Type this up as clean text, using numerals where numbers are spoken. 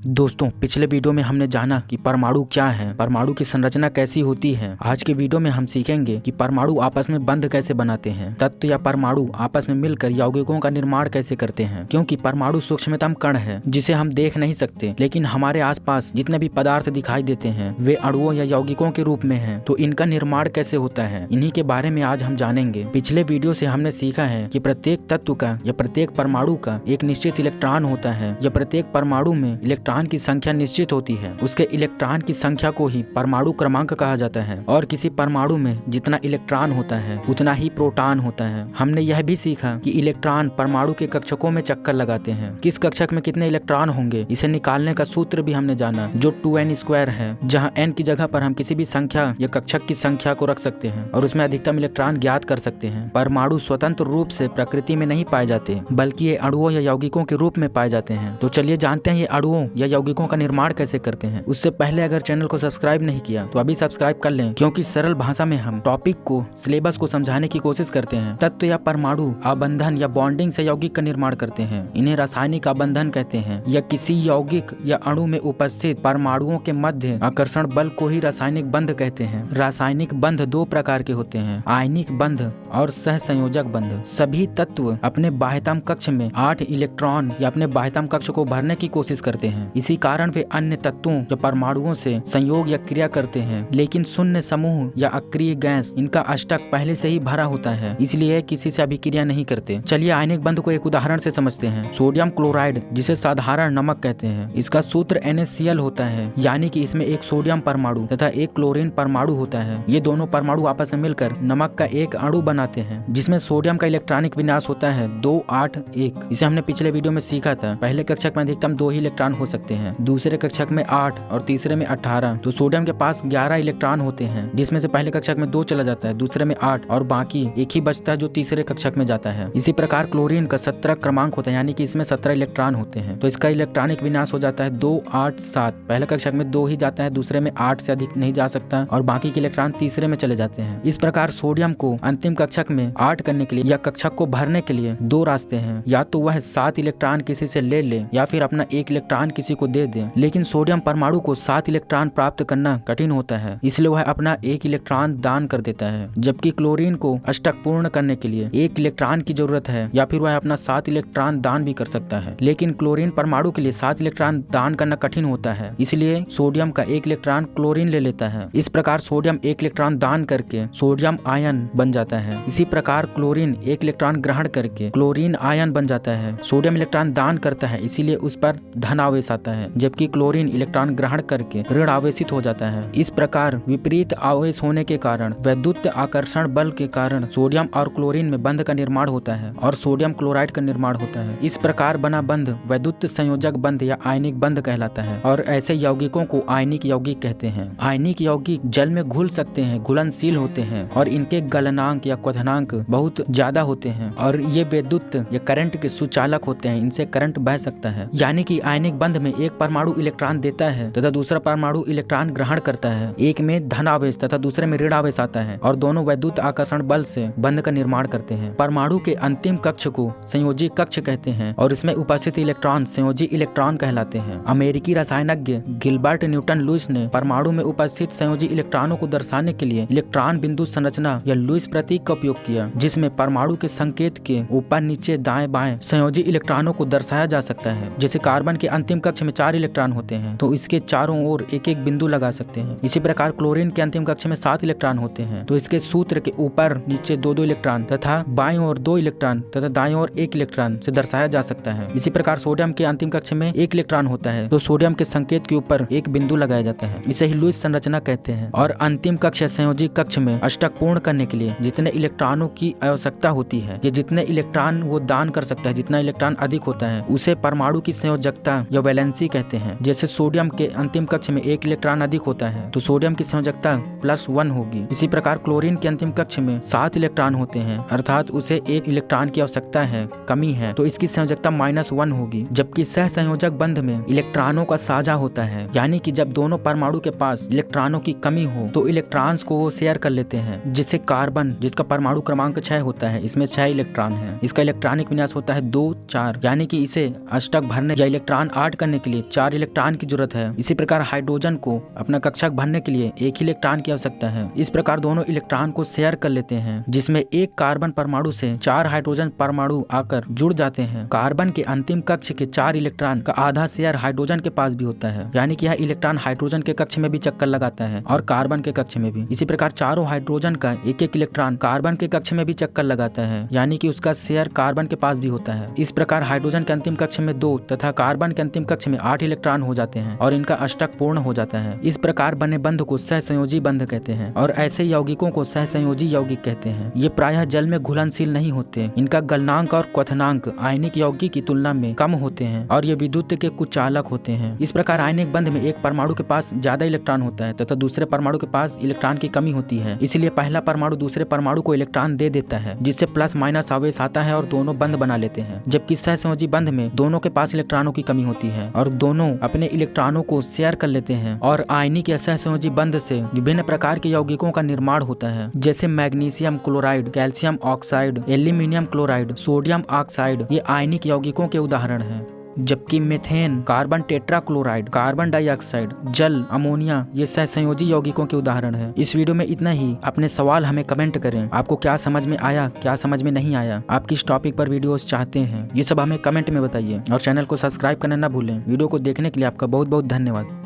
दोस्तों, पिछले वीडियो में हमने जाना कि परमाणु क्या है, परमाणु की संरचना कैसी होती है। आज के वीडियो में हम सीखेंगे कि परमाणु आपस में बंध कैसे बनाते हैं, तत्व या परमाणु आपस में मिलकर यौगिकों का निर्माण कैसे करते हैं। क्योंकि परमाणु सूक्ष्मतम कण है जिसे हम देख नहीं सकते, लेकिन हमारे आसपास जितने भी पदार्थ दिखाई देते हैं वे अणुओं या यौगिकों के रूप में है। तो इनका निर्माण कैसे होता है, इन्हीं के बारे में आज हम जानेंगे। पिछले वीडियो से हमने सीखा है कि प्रत्येक तत्व का या प्रत्येक परमाणु का एक निश्चित इलेक्ट्रॉन होता है या प्रत्येक परमाणु में इलेक्ट्रॉन की संख्या निश्चित होती है। उसके इलेक्ट्रॉन की संख्या को ही परमाणु क्रमांक कहा जाता है और किसी परमाणु में जितना इलेक्ट्रॉन होता है उतना ही प्रोटॉन होता है। हमने यह भी सीखा कि इलेक्ट्रॉन परमाणु के कक्षकों में चक्कर लगाते हैं। किस कक्षक में कितने इलेक्ट्रॉन होंगे इसे निकालने का सूत्र भी हमने जाना, जो 2n² है, जहां n की जगह पर हम किसी भी संख्या या कक्षक की संख्या को रख सकते हैं और उसमें अधिकतम इलेक्ट्रॉन ज्ञात कर सकते हैं। परमाणु स्वतंत्र रूप से प्रकृति में नहीं पाए जाते, बल्कि ये अणुओं या यौगिकों के रूप में पाए जाते हैं। तो चलिए जानते हैं ये अणुओं या यौगिकों का निर्माण कैसे करते हैं। उससे पहले अगर चैनल को सब्सक्राइब नहीं किया तो अभी सब्सक्राइब कर लें, क्योंकि सरल भाषा में हम टॉपिक को, सिलेबस को समझाने की कोशिश करते हैं। तत्व या परमाणु आबंधन या बॉन्डिंग से यौगिक का निर्माण करते हैं। इन्हें रासायनिक आबंधन कहते हैं, या किसी यौगिक या अणु में उपस्थित परमाणुओं के मध्य आकर्षण बल को ही रासायनिक बंध कहते हैं। रासायनिक बंध दो प्रकार के होते हैं, आयनिक बंध और सहसंयोजक बंध। सभी तत्व अपने बाह्यतम कक्ष में 8 इलेक्ट्रॉन या अपने बाह्यतम कक्ष को भरने की कोशिश करते हैं। इसी कारण वे अन्य तत्वों या परमाणुओं से संयोग या क्रिया करते हैं, लेकिन शून्य समूह या अक्रिय गैस इनका अष्टक पहले से ही भरा होता है, इसलिए किसी से अभिक्रिया नहीं करते। चलिए आयनिक बंध को एक उदाहरण से समझते हैं। सोडियम क्लोराइड, जिसे साधारण नमक कहते हैं, इसका सूत्र NaCl होता है, यानी कि इसमें एक सोडियम परमाणु तथा एक क्लोरीन परमाणु होता है। ये दोनों परमाणु आपस में मिलकर नमक का एक अणु बनाते हैं, जिसमें सोडियम का इलेक्ट्रॉनिक विन्यास होता है 281। इसे हमने पिछले वीडियो में सीखा था। पहले कक्षक में अधिकतम 2 ही इलेक्ट्रॉन हो सकते हैं, दूसरे कक्षक में 8 और तीसरे में 18। तो सोडियम के पास 11 इलेक्ट्रॉन होते हैं, जिसमें से पहले कक्षक में 2 चला जाता है, दूसरे में 8 और बाकी एक ही बचता है जो तीसरे कक्षक में जाता है। इसी प्रकार क्लोरीन का 17 क्रमांक होता है, यानी कि इसमें 17 इलेक्ट्रॉन होते हैं। तो इसका इलेक्ट्रॉनिक विन्यास हो जाता है 2 8 7। पहले कक्षक में 2 ही जाता है, दूसरे में 8 से अधिक नहीं जा सकता और बाकी के इलेक्ट्रॉन तीसरे में चले जाते हैं। इस प्रकार सोडियम को अंतिम कक्षक में 8 करने के लिए या कक्षक को भरने के लिए 2 रास्ते हैं, या तो वह 7 इलेक्ट्रॉन किसी से ले ले या फिर अपना 1 इलेक्ट्रॉन किसी को दे दे। लेकिन सोडियम परमाणु को 7 इलेक्ट्रॉन प्राप्त करना कठिन होता है, इसलिए वह अपना 1 इलेक्ट्रॉन दान कर देता है। जबकि क्लोरीन को अष्टक पूर्ण करने के लिए 1 इलेक्ट्रॉन की जरूरत है, या फिर वह अपना 7 इलेक्ट्रॉन दान भी कर सकता है। लेकिन क्लोरीन परमाणु के लिए 7 इलेक्ट्रॉन दान करना कठिन होता है, इसलिए सोडियम का 1 इलेक्ट्रॉन क्लोरीन ले लेता है। इस प्रकार सोडियम 1 इलेक्ट्रॉन दान करके सोडियम आयन बन जाता है। इसी प्रकार क्लोरीन 1 इलेक्ट्रॉन ग्रहण करके क्लोरीन आयन बन जाता है। सोडियम इलेक्ट्रॉन दान करता है, इसीलिए उस पर धन आवेश आता है, जबकि क्लोरीन इलेक्ट्रॉन ग्रहण करके ऋण आवेशित हो जाता है। इस प्रकार विपरीत आवेश होने के कारण वैद्युत आकर्षण बल के कारण सोडियम और क्लोरीन में बंध का निर्माण होता है और सोडियम क्लोराइड का निर्माण होता है। इस प्रकार बना बंध वैद्युत संयोजक बंध या आयनिक बंध कहलाता है और ऐसे यौगिकों को आयनिक यौगिक कहते हैं। आयनिक यौगिक जल में घुल सकते हैं, घुलनशील होते हैं और इनके गलनांक या क्वथनांक बहुत ज्यादा होते हैं और ये विद्युत या करंट के सुचालक होते हैं, इनसे करंट बह सकता है। यानी कि आयनिक बंध में एक परमाणु इलेक्ट्रॉन देता है तथा दूसरा परमाणु इलेक्ट्रॉन ग्रहण करता है। एक में धन आवेश तथा दूसरे में ऋण आवेश आता है और दोनों वैद्युत आकर्षण बल से बंध का निर्माण करते हैं। परमाणु के अंतिम कक्ष को संयोजी कक्ष कहते हैं और इसमें उपस्थित इलेक्ट्रॉन संयोजी इलेक्ट्रॉन कहलाते हैं। अमेरिकी रसायनज्ञ गिलबर्ट न्यूटन लुईस ने परमाणु में उपस्थित संयोजी इलेक्ट्रॉनों को दर्शाने के लिए इलेक्ट्रॉन बिंदु संरचना या लुईस प्रतीक का उपयोग किया, जिसमें परमाणु के संकेत के ऊपर नीचे दाएं बाएं संयोजी इलेक्ट्रॉनों को दर्शाया जा सकता है। जैसे कार्बन के अंतिम कक्ष में 4 इलेक्ट्रॉन होते हैं तो इसके चारों ओर एक एक बिंदु लगा सकते हैं। इसी प्रकार क्लोरीन के अंतिम कक्ष में 7 इलेक्ट्रॉन होते हैं तो इसके सूत्र के ऊपर नीचे 2-2 इलेक्ट्रॉन तथा बाईं ओर 2 इलेक्ट्रॉन तथा दाईं ओर 1 इलेक्ट्रॉन से दर्शाया जा सकता है। इसी प्रकार सोडियम के अंतिम कक्ष में 1 इलेक्ट्रॉन होता है तो सोडियम के संकेत के ऊपर एक बिंदु लगाया जाता है, इसे ही लुईस संरचना कहते हैं। और अंतिम कक्ष संयोजी कक्ष में अष्टक पूर्ण करने के लिए जितने इलेक्ट्रॉनों की आवश्यकता होती है या जितने इलेक्ट्रॉन वो दान कर सकता है, जितना इलेक्ट्रॉन अधिक होता है उसे परमाणु की संयोजकता या वैलेंसी कहते हैं। जैसे सोडियम के अंतिम कक्ष में 1 इलेक्ट्रॉन अधिक होता है तो सोडियम की संयोजकता +1 होगी। इसी प्रकार क्लोरीन के अंतिम कक्ष में 7 इलेक्ट्रॉन होते हैं, अर्थात उसे 1 इलेक्ट्रॉन की आवश्यकता है, कमी है, तो इसकी संयोजकता -1 होगी। जबकि सहसंयोजक बंध में इलेक्ट्रॉनों का साझा होता है, यानी कि जब दोनों परमाणु के पास इलेक्ट्रॉनों की कमी हो तो इलेक्ट्रॉन्स को वो शेयर कर लेते हैं। जैसे कार्बन, जिसका परमाणु क्रमांक 6 होता है, इसमें 6 इलेक्ट्रॉन है, इसका इलेक्ट्रॉनिक विन्यास होता है 2 4, यानी कि इसे अष्टक भरने या इलेक्ट्रॉन 8 करने करने के लिए 4 इलेक्ट्रॉन की जरूरत है। इसी प्रकार हाइड्रोजन को अपना कक्षक भरने के लिए 1 ही इलेक्ट्रॉन की आवश्यकता है। इस प्रकार दोनों इलेक्ट्रॉन को शेयर कर लेते हैं, जिसमें एक कार्बन परमाणु से 4 हाइड्रोजन परमाणु आकर जुड़ जाते हैं। कार्बन के अंतिम कक्ष के 4 इलेक्ट्रॉन का आधा शेयर हाइड्रोजन के पास भी होता है, यानी कि यह इलेक्ट्रॉन हाइड्रोजन के कक्ष में भी चक्कर लगाता है और कार्बन के कक्ष में भी। इसी प्रकार चारों हाइड्रोजन का एक एक इलेक्ट्रॉन कार्बन के कक्ष में भी चक्कर लगाता है, यानी कि उसका शेयर कार्बन के पास भी होता है। इस प्रकार हाइड्रोजन के अंतिम कक्ष में 2 तथा कार्बन के अंतिम कक्ष में 8 इलेक्ट्रॉन हो जाते हैं और इनका अष्टक पूर्ण हो जाता है। इस प्रकार बने बंध को सहसंयोजी बंध कहते हैं और ऐसे यौगिकों को सहसंयोजी यौगिक कहते हैं। ये प्रायः जल में घुलनशील नहीं होते। इनका गलनांक और क्वथनांक आयनिक यौगिक की तुलना में कम होते हैं और ये विद्युत के कुछ चालक होते हैं। इस प्रकार आयनिक बंध में एक परमाणु के पास ज्यादा इलेक्ट्रॉन होता है तथा दूसरे परमाणु के पास इलेक्ट्रॉन की कमी होती है। इसलिए पहला परमाणु दूसरे परमाणु को इलेक्ट्रॉन दे देता है, जिससे प्लस माइनस आवेश आता है और दोनों बंध बना लेते हैं। जबकि सहसंयोजी बंध में दोनों के पास इलेक्ट्रॉनों की कमी होती है और दोनों अपने इलेक्ट्रॉनों को शेयर कर लेते हैं और आयनिक या सहसंयोजी बंध से विभिन्न प्रकार के यौगिकों का निर्माण होता है, जैसे magnesium chloride, calcium oxide, aluminium chloride, sodium oxide. ये आयनिक यौगिकों के उदाहरण हैं। जबकि methane, carbon tetrachloride, carbon dioxide, जल, अमोनिया ये सहसंयोजी यौगिकों के उदाहरण हैं। इस वीडियो में इतना ही। अपने सवाल हमें कमेंट करें। आपको क्या समझ में आया, क्या समझ में नहीं आया, आप किस टॉपिक पर वीडियोस चाहते हैं, ये सब हमें कमेंट में बताइए और चैनल को सब्सक्राइब करना ना भूलें। वीडियो को देखने के लिए आपका बहुत बहुत धन्यवाद।